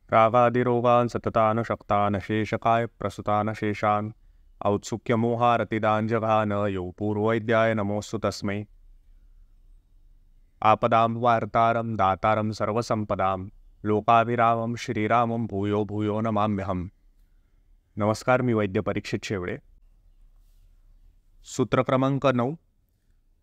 रागादिरोगान् सततान् शक्तान् शेषकाय प्रसुतान् शेषान् औत्सुक्यमोहारतिदाञ्जघान यो पूर्ववैद्याय नमोऽस्तु तस्मै। आपदां वार्तारं दातारं सर्वसंपदां लोकाभिरामं श्रीरामं भूयो भूयो नमाम्यहम्। नमस्कार, मी वैद्य परीक्षित शेवडे। सूत्र क्रमांक 9।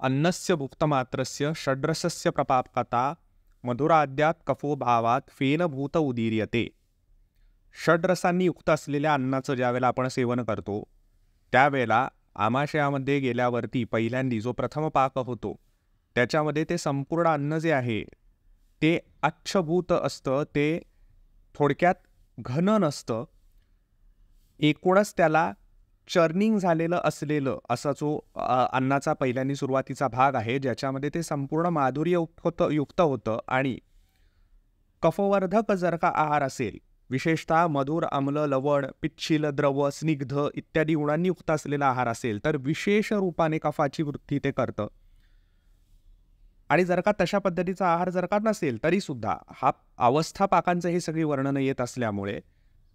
अन्नस्य भुक्तमात्रस्य षड्रसस्य प्रपापकता मधुराद्यात कफो भावात फेनभूत उदीर्यते। षड्रसांनी युक्त असलेल्या अन्नाचं ज्यावेळेला आपण सेवन करतो त्यावेळेला आमाशयामध्ये गेल्यावरती पहिल्यांदा जो प्रथम पाक होतो त्याच्यामध्ये ते संपूर्ण अन्न जे आहे ते अच्छभूत असतं, ते थोडक्यात घन नसतं, एकूणच त्याला चर्निंग झालेलं असलेलं असा जो अन्नाचा पहिल्यांदा सुरुवातीचा भाग आहे ज्याच्यामध्ये ते संपूर्ण माधुर्य युक्त होतं। आणि कफवर्धक जर का आहार असेल, विशेषतः मधुर, आम्ल, लवण, पिच्छील, द्रव, स्निग्ध इत्यादी गुणांनी युक्त असलेला आहार असेल तर विशेष रूपाने कफाची वृत्ती ते करतं। आणि जर का तशा पद्धतीचा आहार जर का नसेल तरी सुद्धा हा अवस्था पाकांचं हे सगळी वर्णनं येत असल्यामुळे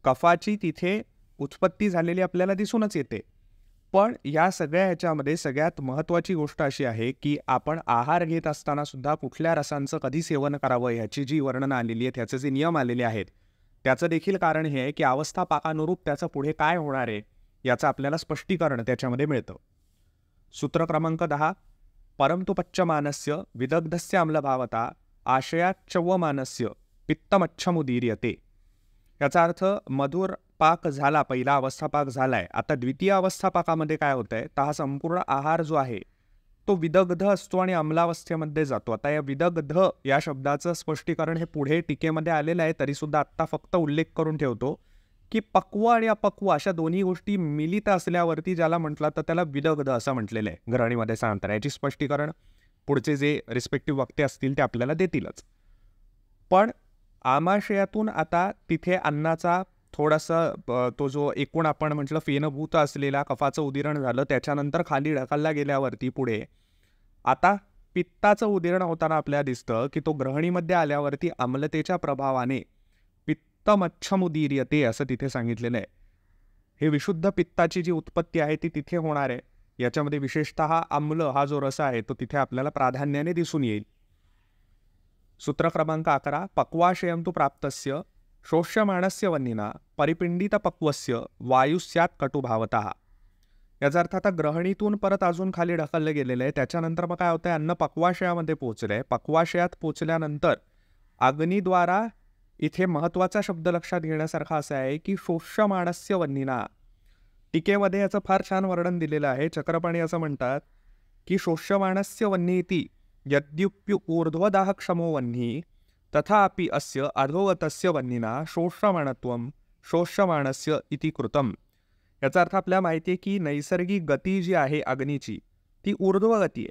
कफाची तिथे उत्पत्ती झालेली आपल्याला दिसूनच येते। पण या सगळ्या ह्याच्यामध्ये सगळ्यात महत्त्वाची गोष्ट अशी आहे की आपण आहार घेत असताना सुद्धा कुठल्या रसांचं कधी सेवन करावं ह्याची जी वर्णनं आलेली आहेत, ह्याचे जे नियम आलेले आहेत, त्याचं देखील कारण हे आहे की अवस्था पाकानुरूप त्याचं पुढे काय होणार आहे याचं आपल्याला स्पष्टीकरण त्याच्यामध्ये मिळतं। सूत्र क्रमांक 10। परंतु पच्यमानस्य विदग्धस्य अम्लभावता आशयात चव्वमानस्य पित्तमच्छमुदीर्यते। याचा अर्थ मधुर पाक झाला, पहिला अवस्था पाक झालाय, आता द्वितीय अवस्था पाकामध्ये काय होतंय तर हा संपूर्ण आहार जो आहे तो विदग्ध असतो आणि अम्लावस्थेमध्ये जातो। आता या विदग्ध या शब्दाचं स्पष्टीकरण हे पुढे टीकेमध्ये आलेलं आहे, तरी सुद्धा आत्ता फक्त उल्लेख करून ठेवतो की पक्व आणि अपक्व अशा दोन्ही गोष्टी मिलित असल्यावरती ज्याला म्हटलं तर त्याला विदग्ध असं म्हटलेलं आहे ग्रहणीमध्ये सांगताना। याची स्पष्टीकरण पुढचे जे रिस्पेक्टिव्ह वक्ते असतील ते आपल्याला देतीलच। पण आमाशयातून आता तिथे अन्नाचा थोडासा तो जो एकूण आपण म्हटलं फेनभूत असलेला कफाचं उदिरण झालं, त्याच्यानंतर खाली ढकलला गेल्यावरती पुढे आता पित्ताचं उदिरण होताना आपल्याला दिसतं की तो ग्रहणीमध्ये आल्यावरती आम्लतेच्या प्रभावाने पित्तमच्छमुदीर्यते असं तिथे सांगितलेलं आहे। हे विशुद्ध पित्ताची जी उत्पत्ती आहे ती तिथे होणार आहे। याच्यामध्ये विशेषतः आम्ल हा जो रस आहे तो तिथे आपल्याला प्राधान्याने दिसून येईल। सूत्र क्रमांक 11। पक्वाशयं तु प्राप्तस्य शोष्यमाणस्य वह्निना परिपिंडितपक्वस्य वायुस्यात कटुभावतः। याचा अर्थ आता ग्रहणीतून परत अजून खाली ढकललं गेलेलं आहे, त्याच्यानंतर मग काय होतंय, अन्न पक्वाशयामध्ये पोहोचलंय। पक्वाशयात पोहोचल्यानंतर अग्नीद्वारा इथे महत्त्वाचा शब्द लक्षात घेण्यासारखा असा आहे की शोष्यमाणस्य वह्निना। टीकेमध्ये याचं फार छान वर्णन दिलेलं आहे। चक्रपाणी असं म्हणतात की शोष्यमाणस्य वह्नी इति यद्युप्य ऊर्ध्वदाह क्षमो वह्नी तथापि अस्य अधोगतस्य वह्निना शोष्यमाणत्वं शोष्यमाणस्य इति कृतम। याचा अर्थ आपल्याला माहिती आहे की नैसर्गिक गती जी आहे अग्नीची ती ऊर्ध्व गती आहे।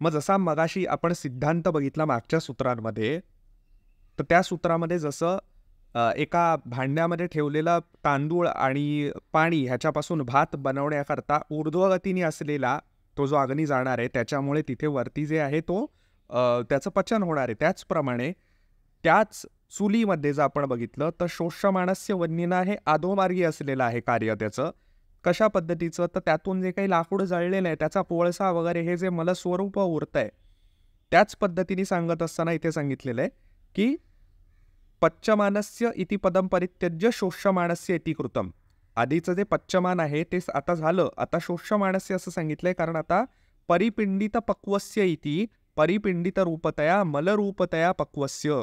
मग जसा मगाशी आपण सिद्धांत बघितला मागच्या सूत्रांमध्ये, तर त्या सूत्रामध्ये जसं एका भांड्यामध्ये ठेवलेला तांदूळ आणि पाणी ह्याच्यापासून भात बनवण्याकरता ऊर्ध्वगतीने असलेला तो जो अग्नी जाणार आहे त्याच्यामुळे तिथे वरती जे आहे तो त्याचं पचन होणार आहे, त्याचप्रमाणे त्याच चुलीमध्ये जर आपण बघितलं तर शोष्यमाणस्य वह्निना हे अधोमार्गी असलेलं आहे कार्य त्याचं। कशा पद्धतीचं तर त्यातून जे काही लाकूड जळलेलं आहे त्याचा कोळसा वगैरे हे जे मलस्वरूप उरत आहे त्याच पद्धतीने सांगत असताना इथे सांगितलेलं आहे की पच्यमानस्य इति पदम परित्यज्य शोष्यमाणस्य इति कृतम। आधीचं जे पच्यमान आहे ते आता झालं, आता शोष्यमाणस्य असं सांगितलंय कारण आता परिपिंडित पक्वस्य इति परिपिंडित रूपतया मलरूपतया पक्वस्य,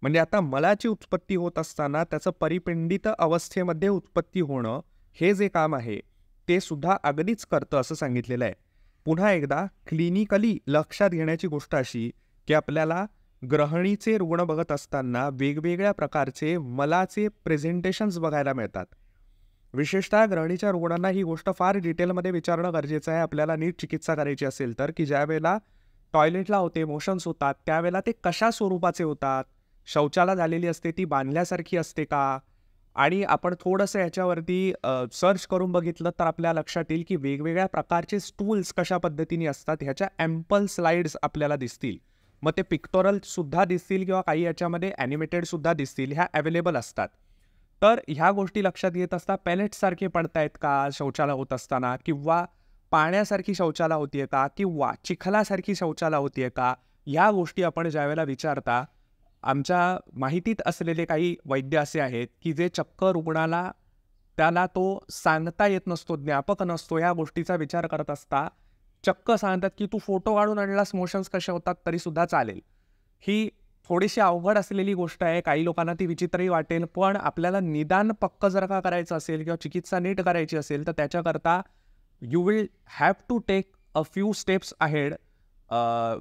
म्हणजे आता मलाची उत्पत्ती होत असताना त्याचं परिपिंडित अवस्थेमध्ये उत्पत्ती होणं हे जे काम आहे ते सुद्धा अग्नीच करतं असं सांगितलेलं आहे। पुन्हा एकदा क्लिनिकली लक्षात घेण्याची गोष्ट अशी की आपल्याला ग्रहणीचे रुग्ण बघत असताना वेगवेगळ्या प्रकारचे मलाचे प्रेझेंटेशन्स बघायला मिळतात। विशेषतः ग्रहणीच्या रुग्णांना ही गोष्ट फार डिटेलमध्ये विचारणं गरजेचं आहे आपल्याला नीट चिकित्सा करायची असेल तर, की ज्या वेळेला टॉयलेटला होते, मोशन्स होतात त्यावेळेला ते कशा स्वरूपाचे होतात, शौचाला झालेली असते ती बांधल्यासारखी असते का, आणि आपण थोडंसं याच्यावरती सर्च करून बघितलं तर आपल्या लक्षात येईल की वेगवेगळ्या प्रकारचे स्टूल्स कशा पद्धतीने असतात ह्याच्या ॲम्पल स्लाइड्स आपल्याला दिसतील। मग ते पिक्टोरल सुद्धा दिसतील किंवा काही याच्यामध्ये ॲनिमेटेड सुद्धा दिसतील, ह्या अवेलेबल असतात. तर ह्या गोष्टी लक्षात घेत असता पॅलेट्ससारखे पडतायत का शौचाला होत असताना, किंवा पाण्यासारखी शौचाला होतीये का, किंवा चिखलासारखी शौचाला होतीये का, ह्या गोष्टी आपण ज्यावेळेला विचारता, आमच्या माहितीत असलेले काही वैद्य असे आहेत की जे चक्क रुग्णाला त्याला तो सांगता येत नसतो, ज्ञापक नसतो, ह्या गोष्टीचा विचार करत असता चक्क सांगतात की तू फोटो काढून आणलास मोशन्स कसे होतात तरी सुद्धा चालेल. ही थोडीशी अवघड असलेली गोष्ट आहे, काही लोकांना ती विचित्रही वाटेल, पण आपल्याला निदान पक्क जर का करायचं असेल किंवा चिकित्सा नीट करायची असेल तर त्याच्याकरता you will have to take a few steps ahead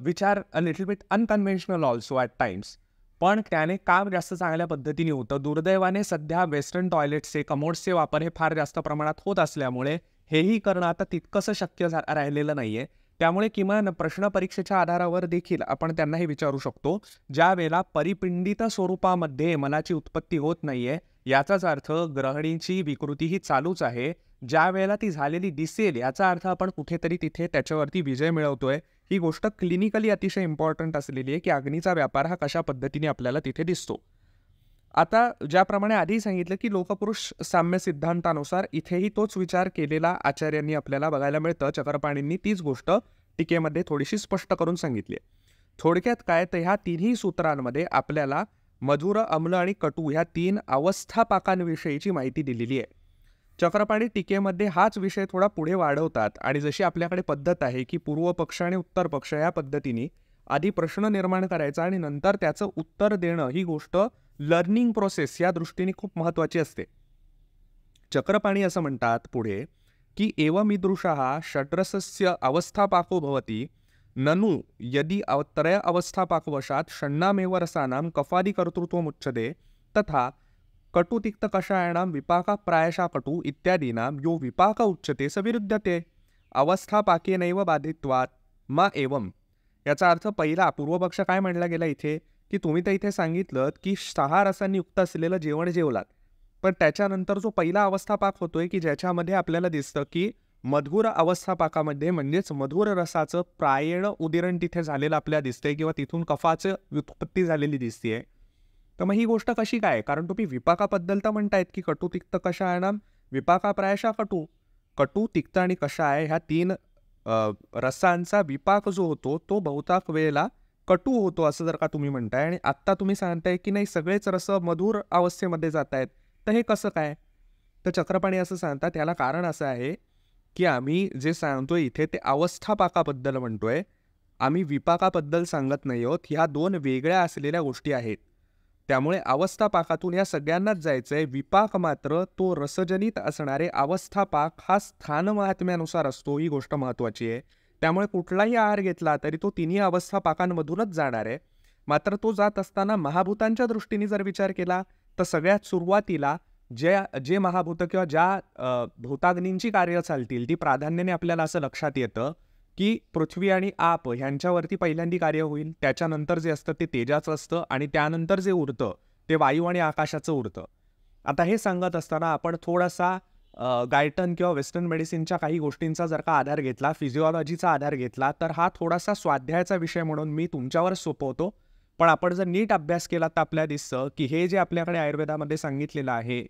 which are a little bit unconventional also at times. पण त्याने काम जास्त चांगल्या पद्धतीने होतं. दुर्दैवाने सध्या वेस्टर्न टॉयलेट्सचे कमोड्सचे वापर हे फार जास्त प्रमाणात होत असल्यामुळे हेही करणं आता तितकंसं शक्य राहिलेलं नाहीये. त्यामुळे किमान प्रश्न परीक्षेच्या आधारावर देखील आपण त्यांना हे विचारू शकतो, ज्या वेळेला परिपिंडित स्वरूपामध्ये मलाची उत्पत्ती होत नाहीये, याचाच अर्थ ग्रहणीची विकृती ही चालूच आहे. ज्या वेळेला ती झालेली दिसेल याचा अर्थ आपण कुठेतरी तिथे त्याच्यावरती विजय मिळवतोय. ही गोष्ट क्लिनिकली अतिशय इम्पॉर्टंट असलेली आहे की अग्नीचा व्यापार हा कशा पद्धतीने आपल्याला तिथे दिसतो. आता ज्याप्रमाणे आधी सांगितलं की लोकपुरुष साम्य सिद्धांतानुसार इथेही तोच विचार केलेला आचार्यांनी आपल्याला बघायला मिळतं. चक्रपाणींनी तीच गोष्ट टीकेमध्ये थोडीशी स्पष्ट करून सांगितली आहे. थोडक्यात काय तर ह्या तिन्ही सूत्रांमध्ये आपल्याला मधुर, अम्ल आणि कटू ह्या 3 अवस्था पाकांविषयीची माहिती दिलेली आहे. चक्रपाणी टीकेमध्ये हाच विषय थोडा पुढे वाढवतात आणि जशी आपल्याकडे पद्धत आहे की पूर्व पक्ष आणि उत्तर पक्ष या पद्धतीने आधी प्रश्न निर्माण करायचा आणि नंतर त्याचं उत्तर देणं, ही गोष्ट लर्निंग प्रोसेस या दृष्टीने खूप महत्त्वाची असते. चक्रपाणी असं म्हणतात पुढे की एवमीदृशः षड्रसस्य अवस्थापाको भवति ननु यदि त्रय अवस्थापाकवशात षण्णामेव रसानां कफादि कर्तृत्वमुच्यते तथा कटुतिक्त कषायाणां विपाका प्रायशा कटु इत्यादीनां यो विपाक उच्यते स विरुध्यते अवस्थापाकेनैव बाधित्वात् मा एवं. याचा अर्थ पहिला पूर्वपक्ष काय म्हणला गेला इथे की तुम्ही तर इथे सांगितलं की 6 रसांनी युक्त असलेलं जेवण जेवलात, पण त्याच्यानंतर जो पहिला अवस्थापाक होतोय की ज्याच्यामध्ये आपल्याला दिसतं की मधुर अवस्थापाकामध्ये म्हणजेच मधुर रसाचं प्रायण उदिरण तिथे झालेलं आपल्याला दिसतंय किंवा तिथून कफाचं व्युत्पत्ती झालेली दिसतेय. तर मग ही गोष्ट कशी काय, कारण तुम्ही विपाकाबद्दल तर म्हणतायत की कटू तिक्त कषायाणां विपाका प्रायशा कटू, कटू तिक्त आणि कषाय ह्या 3 रसांचा विपाक जो होतो तो बहुतांश वेळेला कटू होतो असं जर का तुम्ही म्हणताय, आणि आत्ता तुम्ही सांगताय की नाही सगळेच रस मधुर अवस्थेमध्ये जात आहेत, तर हे कसं काय. तर चक्रपाणी असं सांगतात याला कारण असं आहे की आम्ही जे सांगतोय इथे ते अवस्थापाकाबद्दल म्हणतोय, आम्ही विपाकाबद्दल सांगत नाही आहोत. ह्या 2 वेगळ्या असलेल्या गोष्टी आहेत. त्यामुळे अवस्थापाकातून या सगळ्यांनाच जायचंय. विपाक मात्र तो रसजनित असणारे अवस्थापाक हा स्थान महात्म्यानुसार असतो, ही गोष्ट महत्त्वाची आहे. त्यामुळे कुठलाही आहार घेतला तरी तो तिन्ही अवस्थापाकांमधूनच जाणार आहे. मात्र तो जात असताना महाभूतांच्या दृष्टीने जर विचार केला तर सगळ्यात सुरुवातीला जे महाभूत किंवा ज्या भूताग्नींची कार्य चालतील ती प्राधान्याने आपल्याला असं लक्षात येतं की पृथ्वी आणि आप ह्यांच्यावरती पहिल्यांदी कार्य होईल. त्याच्यानंतर जे असतं ते तेजाचं असतं आणि त्यानंतर जे उरतं ते वायू आणि आकाशाचं उरतं. आता हे सांगत असताना आपण थोडासा गायटन किंवा वेस्टर्न मेडिसिनच्या काही गोष्टींचा जर का आधार घेतला, फिजिओलॉजीचा आधार घेतला, तर हा थोडासा स्वाध्यायाचा विषय म्हणून मी तुमच्यावर सोपवतो. पण आपण जर नीट अभ्यास केला तर आपल्याला दिसतं की हे जे आपल्याकडे आयुर्वेदामध्ये सांगितलेलं आहे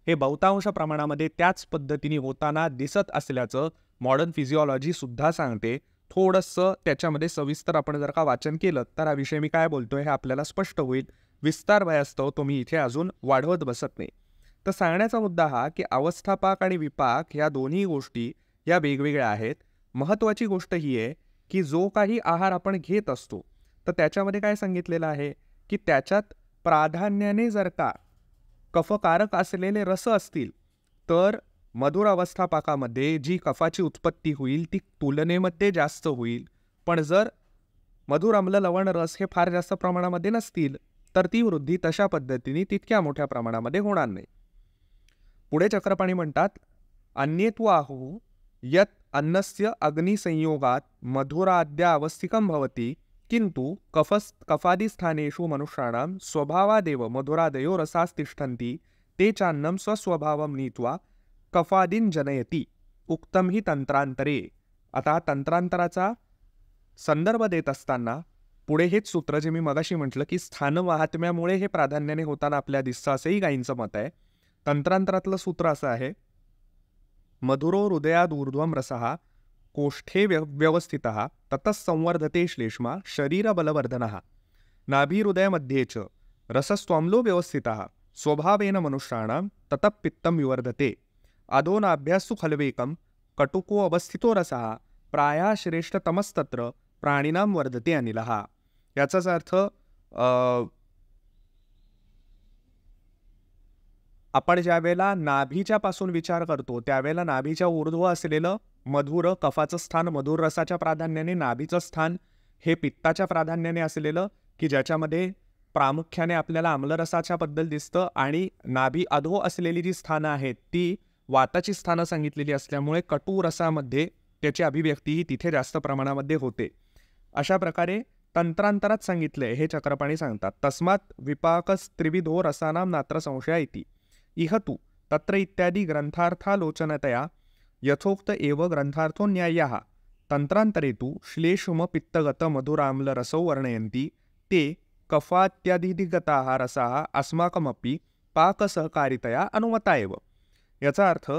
हे बहुतांश प्रमाणामध्ये त्याच पद्धतीने होताना दिसत असल्याचं मॉडर्न फिजिओलॉजी सुद्धा सांगते. थोडंसं त्याच्यामध्ये सविस्तर आपण जर का वाचन केलं तर हा विषय मी काय बोलतोय हे आपल्याला स्पष्ट होईल. विस्तार भयास्तव तो मी इथे अजून वाढवत बसत नाही. तर सांगण्याचा मुद्दा हा की अवस्थापाक आणि विपाक ह्या दोन्ही गोष्टी या वेगवेगळ्या आहेत. महत्त्वाची गोष्ट ही आहे की जो काही आहार आपण घेत असतो तर त्याच्यामध्ये काय सांगितलेलं आहे की त्याच्यात प्राधान्याने जर का कफकारक असलेले रस असतील तर मधुर अवस्थापाकामध्ये जी कफाची उत्पत्ती होईल ती तुलनेमध्ये जास्त होईल. पण जर मधुर अम्ल लवण रस हे फार जास्त प्रमाणामध्ये नसतील तर ती वृद्धी तशा पद्धतीने तितक्या मोठ्या प्रमाणामध्ये होणार नाही. पुढे चक्रपाणी म्हणतात अन्येत्वाहु यत् अन्नस्य अग्निसंयोगात मधुराद्या अवस्थिकं भवति किंतु कफादिस्थानेषु मनुष्याणां स्वभावादेव मधुरादयो रसास्तिष्ठन्ति ते चान्नं स्वस्वभावं नीत्वा कफादीन जनयती उक्तम ही तंत्रांतरे. आता तंत्रांतराचा संदर्भ देत असताना पुढे हेच सूत्र जे मी मगाशी म्हटलं की स्थान महात्म्यामुळे हे प्राधान्याने होताना आपल्या दिसतं असंही काहींचं मत आहे. तंत्रांतरातलं सूत्र असं आहे, मधुरो हृदयाद ऊर्ध्वम रसः कोष्ठे व्यवस्थितः ततः संवर्धते श्लेष्मा शरीरबलवर्धनः नाभिहृदयमध्ये च रसस्त्वम्लो व्यवस्थितः स्वभावेन मनुष्याणां ततः पित्तं विवर्धते अधोनाभ्यासु खल्वेकं कटुको अवस्थितो रसः प्रायः श्रेष्ठतमस्तत्र प्राणिनां वर्धते अनिलः. याचाच अर्थ आपण ज्यावेळेला नाभीच्या पासून विचार करतो त्यावेळेला नाभीच्या ऊर्ध्व असलेलं मधुर कफाचं स्थान मधुर रसाच्या प्राधान्याने, नाभीचं स्थान हे पित्ताच्या प्राधान्याने असलेलं की ज्याच्यामध्ये प्रामुख्याने आपल्याला आम्लरसाच्या बद्दल दिसतं, आणि नाभी अधो असलेली जी स्थानं आहेत ती वाताची स्थानं सांगितलेली असल्यामुळे कटू रसामध्ये त्याची अभिव्यक्तीही तिथे जास्त प्रमाणामध्ये होते. अशा प्रकारे तंत्रांतरात सांगितले हे चक्रपाणी सांगतात. तस्मात् विपाकस्त्रिविधो रसानां नात्र संशय इति इह तु तत्र इत्यादी ग्रंथार्थालोचनतया यथोक्त एव ग्रंथार्थो न्याय्यः तंत्रांतरे तु श्लेषुम पित्तगत मधुराम्लरसौ वर्णयन्ति ते कफात्यादिगताः रसाः अस्माकमपि पाकसहकारितया अनुमता एव. याचा अर्थ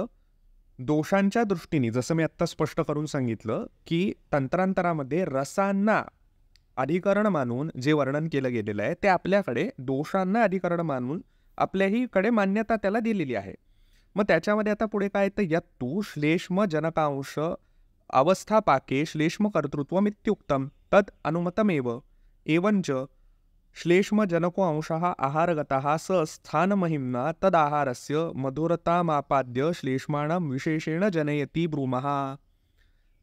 दोषांच्या दृष्टीने जसं मी आत्ता स्पष्ट करून सांगितलं की तंत्रांतरामध्ये रसांना अधिकरण मानून जे वर्णन केलं गेलेलं आहे ते आपल्याकडे दोषांना अधिकरण मानून आपल्याहीकडे मान्यता त्याला दिलेली आहे. मग त्याच्यामध्ये आता पुढे काय तर यत्तु श्लेष्म जनकांश अवस्थापाके श्लेष्म कर्तृत्वमित्युक्तम तद अनुमतमेव एवंच श्लेष्मजनको अंशः आहारगतः स स्थानमहिम्ना तदाहारस्य मधुरतामापाद्य श्लेष्माणां विशेषेण जनयति ब्रूमः.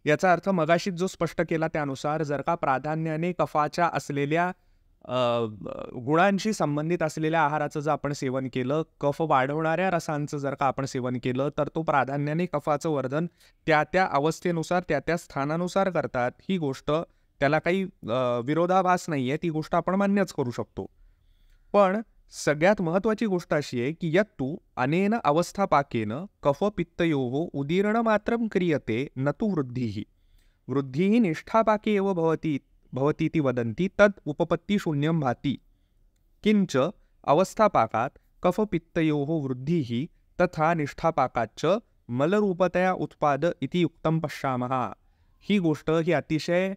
याचा अर्थ मगाशीच जो स्पष्ट केला त्यानुसार जर का प्राधान्याने कफाच्या असलेल्या गुणांशी संबंधित असलेल्या आहाराचं जर आपण सेवन केलं, कफ वाढवणाऱ्या रसांचं जर का आपण सेवन केलं तर तो प्राधान्याने कफाचं वर्धन त्या त्या अवस्थेनुसार त्या त्या स्थानानुसार करतात. ही गोष्ट त्याला काही विरोधाभास नाही आहे, ती गोष्ट आपण मान्यच करू शकतो. पण सगळ्यात महत्त्वाची गोष्ट अशी आहे की यत्तु अनेन अवस्थापाकेन कफपित्तयोः उदीरणमात्रं क्रियते न तु वृद्धिः. वृद्धिः निष्ठापाके एव भवतीति वदन्ति तद् उपपत्तिशून्यं भाति. किंच अवस्थापाकात् कफपित्तयोः वृद्धिः तथा निष्ठापाकाच्च मलरूपतया उत्पाद इति उक्तं पश्यामः. ही गोष्ट ही अतिशय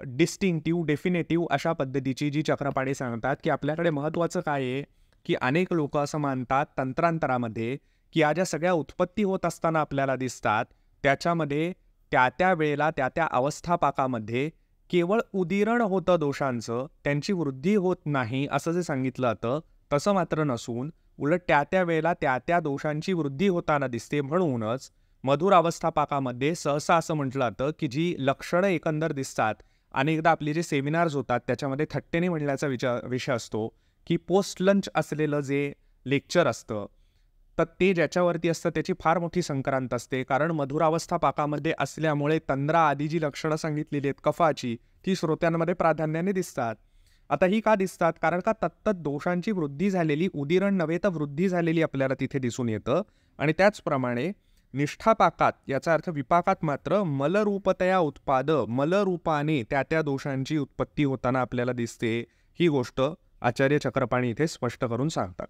डिस्टिंक्टिव्ह डेफिनेटिव्ह अशा पद्धतीची जी चक्रपाणी सांगतात की आपल्याकडे महत्त्वाचं काय आहे की अनेक लोक असं मानतात तंत्रांतरामध्ये की या ज्या सगळ्या उत्पत्ती होत असताना आपल्याला दिसतात त्याच्यामध्ये त्या त्या वेळेला त्या त्या अवस्थापाकामध्ये केवळ उदीरण होतं दोषांचं, त्यांची वृद्धी होत नाही असं जे सांगितलं जातं तसं मात्र नसून उलट त्या त्या वेळेला त्या त्या दोषांची वृद्धी होताना दिसते. म्हणूनच मधुर अवस्थापाकामध्ये सहसा असं म्हटलं जातं की जी लक्षणं एकंदर दिसतात, अनेकदा आपले जे सेमिनार्स होतात त्याच्यामध्ये थट्टेने म्हणण्याचा विषय असतो की पोस्ट लंच असलेलं जे लेक्चर असतं तर ते ज्याच्यावरती असतं त्याची फार मोठी संक्रांत असते. कारण मधुरावस्था पाकामध्ये असल्यामुळे तंद्रा आदी जी लक्षणं सांगितलेली आहेत कफाची ती श्रोत्यांमध्ये प्राधान्याने दिसतात. आता ही का दिसतात? कारण का तत्त दोषांची वृद्धी झालेली, उदीरण नव्हे तर वृद्धी झालेली आपल्याला तिथे दिसून येतं. आणि त्याचप्रमाणे निष्ठापाकात याचा अर्थ विपाकात मात्र मलरूपतया उत्पाद, मलरूपाने त्या त्या दोषांची उत्पत्ती होताना आपल्याला दिसते. ही गोष्ट आचार्य चक्रपाणी इथे स्पष्ट करून सांगतात.